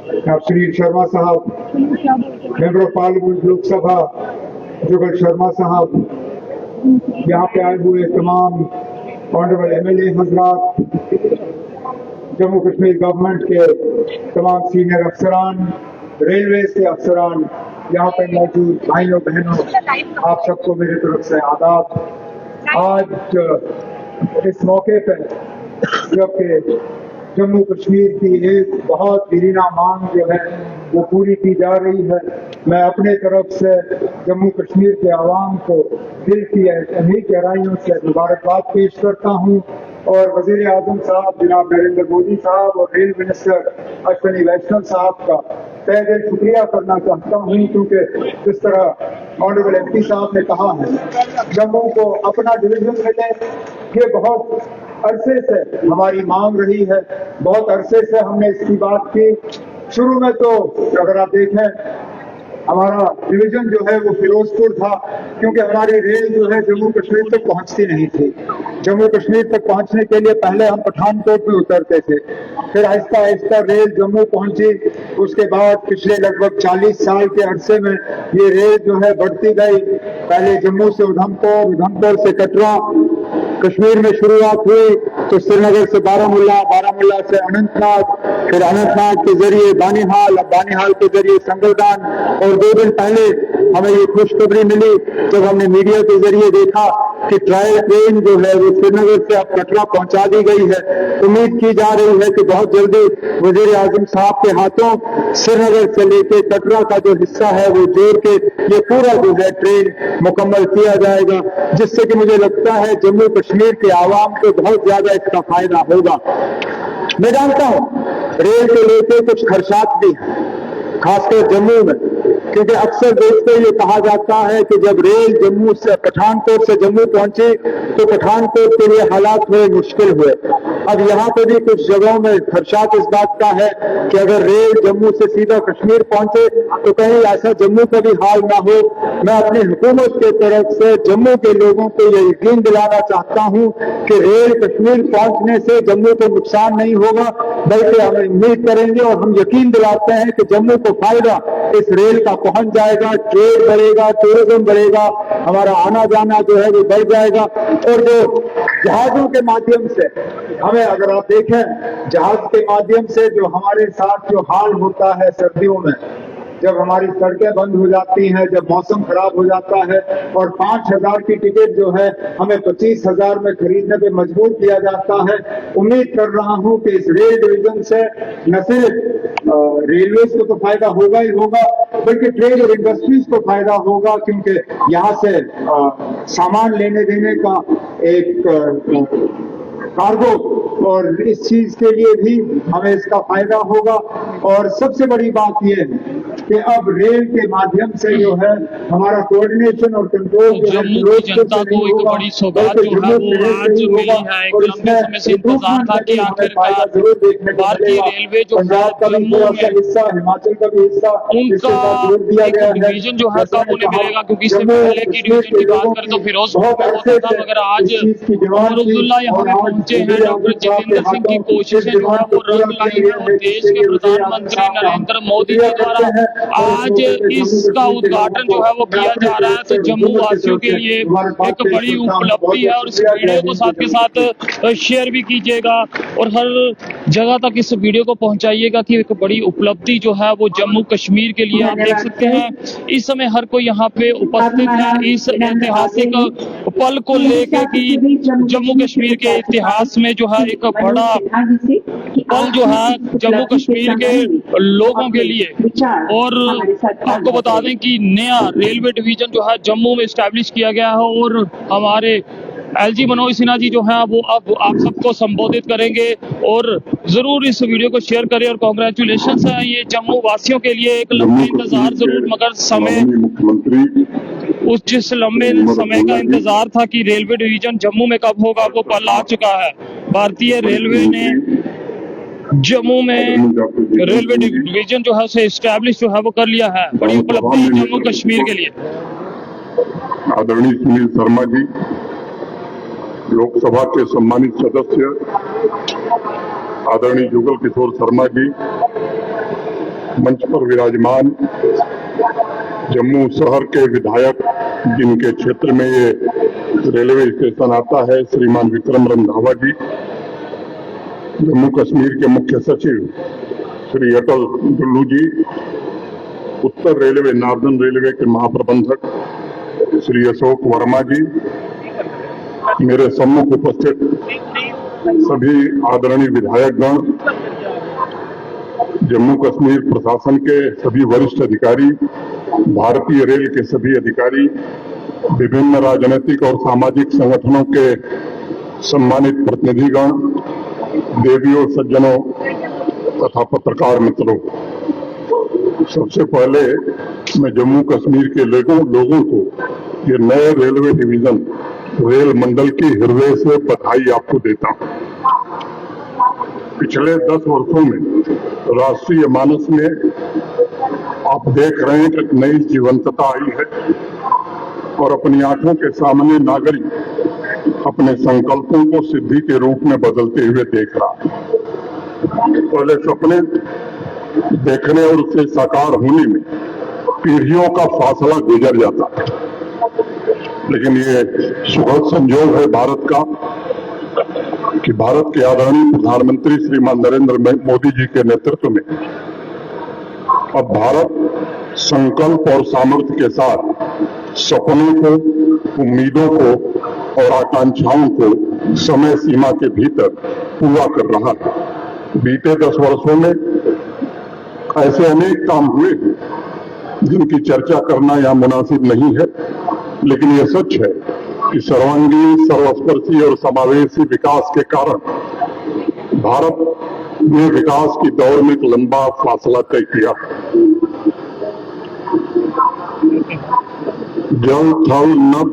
श्री शर्मा साहब, member of parliament Lok Sabha जुगल शर्मा साहब, यहाँ पे आए हुए तमाम ऑनरेबल एमएलए हजरात, जम्मू कश्मीर गवर्नमेंट के तमाम सीनियर अफसरान, रेलवे के अफसरान, यहाँ पे मौजूद भाइयों बहनों, आप सबको मेरी तरफ से आदाब। आज इस मौके पर जबकि जम्मू कश्मीर की एक बहुत दीना मांग जो है वो पूरी की जा रही है, मैं अपने तरफ से जम्मू कश्मीर के आवाम को दिल की इन्हीं गहराइयों से मुबारकबाद पेश करता हूँ और वजीर आजम साहब जनाब नरेंद्र मोदी साहब और रेल मिनिस्टर अश्विनी वैष्णव साहब का तहे दिल शुक्रिया करना चाहता हूँ, क्योंकि जिस तरह ऑनरेबल एमपी साहब ने कहा है जम्मू को अपना डिवीजन मिले, ये बहुत अरसे से हमारी मांग रही है, बहुत अरसे से हमने इसकी बात की। शुरू में तो अगर आप देखें हमारा डिवीजन जो है वो फिरोजपुर था, क्योंकि हमारी रेल जो है जम्मू कश्मीर तक पहुंचती नहीं थी। जम्मू कश्मीर तक पहुंचने के लिए पहले हम पठानकोट में उतरते थे, फिर आहिस्ता आहिस्ता रेल जम्मू पहुंची। उसके बाद पिछले लगभग 40 साल के अरसे में ये रेल जो है बढ़ती गई, पहले जम्मू से उधमपुर, उधमपुर से कटरा, कश्मीर में शुरुआत हुई तो श्रीनगर से बारामूला, बारामूला से अनंतनाग, फिर अनंतनाग के जरिए बानीहाल, अब बानीहाल के जरिए संगलदान। और 2 दिन पहले हमें ये खुशखबरी मिली जब हमने मीडिया के जरिए देखा कि ट्रायल ट्रेन जो है वो श्रीनगर से अब कटरा पहुंचा दी गई है। उम्मीद की जा रही है कि बहुत जल्दी वजीर आजम साहब के हाथों श्रीनगर से लेकर कटरा का जो हिस्सा है वो जोड़ के ये पूरा जो है ट्रेन मुकम्मल किया जाएगा, जिससे कि मुझे लगता है जम्मू कश्मीर के आवाम को बहुत ज्यादा इसका फायदा होगा। मैं जानता हूं रेल को लेकर कुछ खर्चात भी हैं, खासकर जम्मू में, क्योंकि अक्सर दोस्तों ये कहा जाता है कि जब रेल जम्मू से पठानकोट से जम्मू पहुंची तो पठानकोट के लिए हालात थोड़े मुश्किल हुए। अब यहाँ पे भी कुछ जगहों में खर्चात इस बात का है कि अगर रेल जम्मू से सीधा कश्मीर पहुंचे तो कहीं ऐसा जम्मू का भी हाल ना हो। मैं अपनी हुकूमत की तरफ से जम्मू के लोगों को ये यकीन दिलाना चाहता हूँ कि रेल कश्मीर पहुंचने से जम्मू को नुकसान नहीं होगा, बल्कि हम उम्मीद करेंगे और हम यकीन दिलाते हैं कि जम्मू को फायदा इस रेल का पहुंच जाएगा, ट्रेड बढ़ेगा, टूरिज्म बढ़ेगा, हमारा आना जाना जो है वो बढ़ जाएगा। और जो जहाजों के माध्यम से हमें, अगर आप देखें जहाज के माध्यम से जो हमारे साथ जो हाल होता है सर्दियों में, जब हमारी सड़कें बंद हो जाती हैं, जब मौसम खराब हो जाता है और 5,000 की टिकट जो है हमें 25,000 में खरीदने पे मजबूर किया जाता है। उम्मीद कर रहा हूं कि इस रेल डिवीजन से न सिर्फ रेलवेज को तो फायदा होगा ही होगा, बल्कि ट्रेड और इंडस्ट्रीज को फायदा होगा, क्योंकि यहाँ से सामान लेने देने का एक कार्गो, और इस चीज के लिए भी हमें इसका फायदा होगा। और सबसे बड़ी बात यह है कि अब रेल के माध्यम से जो है हमारा कोऑर्डिनेशन और कंट्रोल जम्मू की जनता को एक बड़ी सौगात जो है वो आज मिली है। एक लंबे समय से इंतजार था कि आखिरकार भारतीय रेलवे जो है जम्मू में हिमाचल का भी हिस्सा उनका एक डिवीजन जो है कब उन्हें मिलेगा, क्योंकि इससे पहले की डिवीजन की बात करें तो फिरोजपुर में होता था, मगर आज उमर अब्दुल्ला यहाँ पे पहुंचे हैं। डॉक्टर जितेंद्र सिंह की कोशिशें जो है वो रंग लाई है और देश के प्रधानमंत्री नरेंद्र मोदी के द्वारा आज इसका उद्घाटन जो है वो किया जा रहा है। तो जम्मू वासियों के लिए एक बड़ी उपलब्धि है और इस वीडियो को साथ के साथ शेयर भी कीजिएगा और हर जगह तक इस वीडियो को पहुंचाइएगा कि एक बड़ी उपलब्धि जो है वो जम्मू कश्मीर के लिए। आप देख सकते हैं इस समय हर कोई यहाँ पे उपस्थित है इस ऐतिहासिक पल को लेकर कि जम्मू कश्मीर के इतिहास में जो है एक बड़ा पल जो है जम्मू कश्मीर के लोगों के लिए। और आपको बता दें कि नया रेलवे डिवीजन जो है जम्मू में स्टैब्लिश किया गया है और हमारे एलजी मनोज सिन्हा जी जो है वो अब आप सबको संबोधित करेंगे। और जरूर इस वीडियो को शेयर करें और कांग्रेचुलेशंस है ये जम्मू वासियों के लिए। एक लंबे इंतजार जरूर, मगर समय उस जिस लंबे समय का इंतजार था कि रेलवे डिवीजन जम्मू में कब होगा वो पल आ चुका है। भारतीय रेलवे ने जम्मू में रेलवे डिवीजन जो है उसे एस्टैब्लिश जो है वो कर लिया है। बड़ी उपलब्धि जम्मू कश्मीर के लिए। आदरणीय सुनील शर्मा जी, लोकसभा के सम्मानित सदस्य आदरणीय जुगल किशोर शर्मा जी, मंच पर विराजमान जम्मू शहर के विधायक जिनके क्षेत्र में ये रेलवे स्टेशन आता है, श्रीमान विक्रम रंधावा जी, जम्मू कश्मीर के मुख्य सचिव श्री अटल डुल्लू जी, उत्तर रेलवे नॉर्दर्न रेलवे के महाप्रबंधक श्री अशोक वर्मा जी, मेरे सम्मुख उपस्थित सभी आदरणीय विधायकगण, जम्मू कश्मीर प्रशासन के सभी वरिष्ठ अधिकारी, भारतीय रेल के सभी अधिकारी, विभिन्न राजनीतिक और सामाजिक संगठनों के सम्मानित प्रतिनिधिगण, देवियों, सज्जनों तथा पत्रकार मित्रों, सबसे पहले मैं जम्मू कश्मीर के लोगों को ये नए रेलवे डिवीजन रेल मंडल की हृदय से बधाई आपको देता हूं। पिछले 10 वर्षों में राष्ट्रीय मानस में आप देख रहे हैं कि नई जीवंतता आई है और अपनी आंखों के सामने नागरिक अपने संकल्पों को सिद्धि के रूप में बदलते हुए देख रहा है। पहले सपने देखने और उससे साकार होने में पीढ़ियों का फासला गुजर जाता है, लेकिन ये सुखद संयोग है भारत का कि भारत के आदरणीय प्रधानमंत्री श्रीमान नरेंद्र मोदी जी के नेतृत्व में अब भारत संकल्प और सामर्थ्य के साथ सपनों को, उम्मीदों को और आकांक्षाओं को समय सीमा के भीतर पूरा कर रहा है। बीते 10 वर्षों में ऐसे अनेक काम हुए जिनकी चर्चा करना यहाँ मुनासिब नहीं है, लेकिन ये सच है कि सर्वांगीण, सर्वस्पर्शी और समावेशी विकास के कारण भारत ने विकास की दौड़ में एक लंबा फासला तय किया। जल, थल, नभ,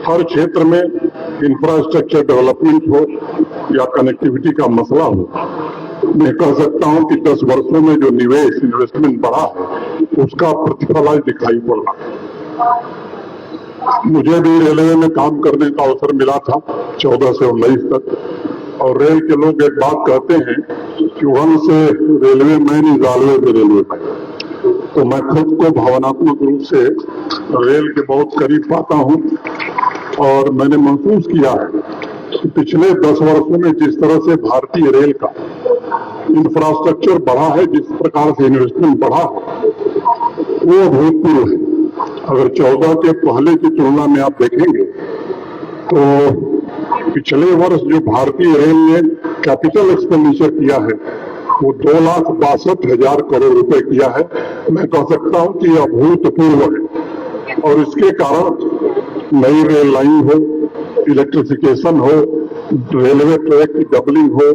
हर क्षेत्र में इंफ्रास्ट्रक्चर डेवलपमेंट हो या कनेक्टिविटी का मसला हो, मैं कह सकता हूं कि 10 वर्षों में जो निवेश, इन्वेस्टमेंट बढ़ा है उसका प्रतिफल आज दिखाई पड़ रहा है। मुझे भी रेलवे में काम करने का अवसर मिला था 14 से 19 तक, और रेल के लोग एक बात कहते हैं कि वन से railway man is always railway man. तो मैं खुद को भावनात्मक रूप से रेल के बहुत करीब पाता हूं और मैंने महसूस किया है कि पिछले 10 वर्षों में जिस तरह से भारतीय रेल का इंफ्रास्ट्रक्चर बढ़ा है, जिस प्रकार से इन्वेस्टमेंट बढ़ा है, वो अभूतपूर्व है। अगर 14 के पहले की तुलना में आप देखेंगे तो पिछले वर्ष जो भारतीय रेल ने कैपिटल एक्सपेंडिचर किया है वो 2,62,000 करोड़ रुपए किया है। मैं कह सकता हूं कि यह अभूतपूर्व है और इसके कारण नई रेल लाइन हो, इलेक्ट्रिफिकेशन हो, रेलवे ट्रैक की डबलिंग हो,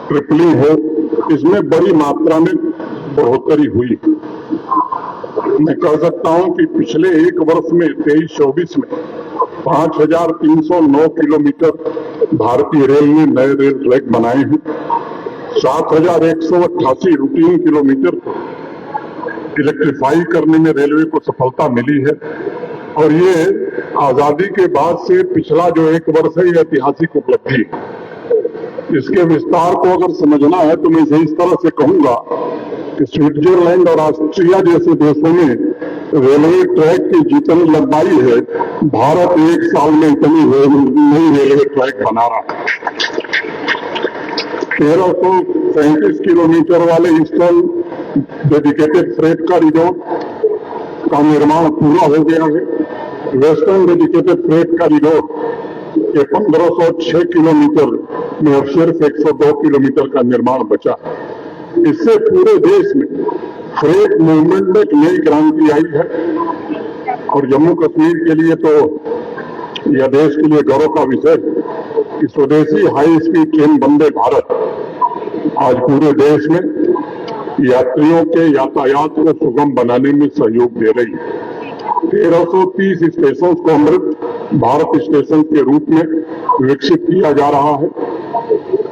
ट्रिपलिंग हो, इसमें बड़ी मात्रा में बढ़ोतरी हुई। मैं कह सकता हूं कि पिछले एक वर्ष में 23-24 में 5,309 किलोमीटर भारतीय रेल ने नए रेल ट्रैक बनाए हैं। 7,188 रूटीन किलोमीटर को इलेक्ट्रीफाई करने में रेलवे को सफलता मिली है और ये आजादी के बाद से पिछला जो एक वर्ष है, ये ऐतिहासिक उपलब्धि है। इसके विस्तार को अगर समझना है तो मैं इस तरह से कहूंगा कि स्विट्जरलैंड और ऑस्ट्रिया जैसे देशों में रेलवे ट्रैक की जितनी लंबाई है, भारत एक साल में इतनी नई रेलवे ट्रैक बना रहा है। 1335 किलोमीटर वाले ईस्टर्न डेडिकेटेड फ्रेट कॉरिडोर का निर्माण पूरा हो गया है। वेस्टर्न डेडिकेटेड फ्रेट कॉरिडोर के 1506 किलोमीटर में अब सिर्फ 102 किलोमीटर का निर्माण बचा है। इससे पूरे देश में फ्रेट मूवमेंट में एक नई क्रांति आई है और जम्मू कश्मीर के लिए तो यह देश के लिए गौरव का विषय है कि स्वदेशी high speed train Vande Bharat आज पूरे देश में यात्रियों के यातायात को सुगम बनाने में सहयोग दे रही है। 1330 स्टेशन को अमृत भारत स्टेशन के रूप में विकसित किया जा रहा है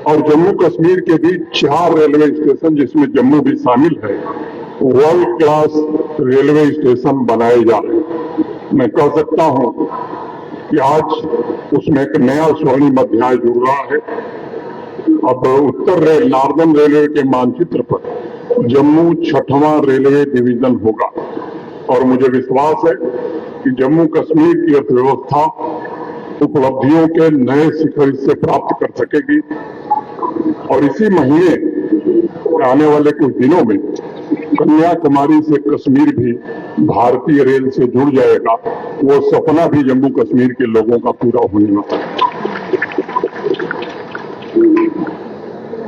और जम्मू कश्मीर के बीच 4 रेलवे स्टेशन, जिसमें जम्मू भी शामिल है, वर्ल्ड क्लास रेलवे स्टेशन बनाए जा रहे हैं। मैं कह सकता हूं कि आज उसमें एक नया स्वर्णिम अध्याय जुड़ रहा है। अब उत्तर नॉर्दर्न रेलवे के मानचित्र पर जम्मू 6वां रेलवे डिवीजन होगा और मुझे विश्वास है कि जम्मू कश्मीर की अर्थव्यवस्था उपलब्धियों के नए शिखर इससे प्राप्त कर सकेगी और इसी महीने आने वाले कुछ दिनों में कन्याकुमारी से कश्मीर भी भारतीय रेल से जुड़ जाएगा। वो सपना भी जम्मू कश्मीर के लोगों का पूरा होने वाला है।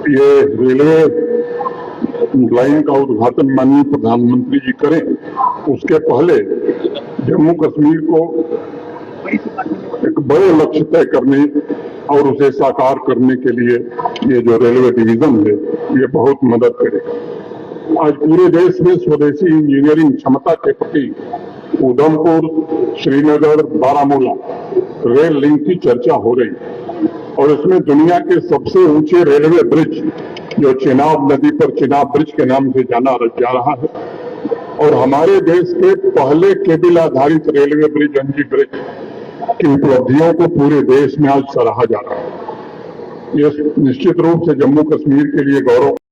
ये रेलवे लाइन का उद्घाटन माननीय प्रधानमंत्री जी करें, उसके पहले जम्मू कश्मीर को एक बड़े लक्ष्य तय करने और उसे साकार करने के लिए ये जो रेलवे डिवीजन है ये बहुत मदद करेगा। आज पूरे देश में स्वदेशी इंजीनियरिंग क्षमता के प्रति उधमपुर, श्रीनगर, बारामूला रेल लिंक की चर्चा हो रही है और इसमें दुनिया के सबसे ऊंचे रेलवे ब्रिज जो चिनाब नदी पर चिनाब ब्रिज के नाम से जाना जा रहा है और हमारे देश के पहले केबल आधारित रेलवे ब्रिज एनजी ब्रिज की उपलब्धियों को पूरे देश में आज सराहा जा रहा है। यह निश्चित रूप से जम्मू कश्मीर के लिए गौरव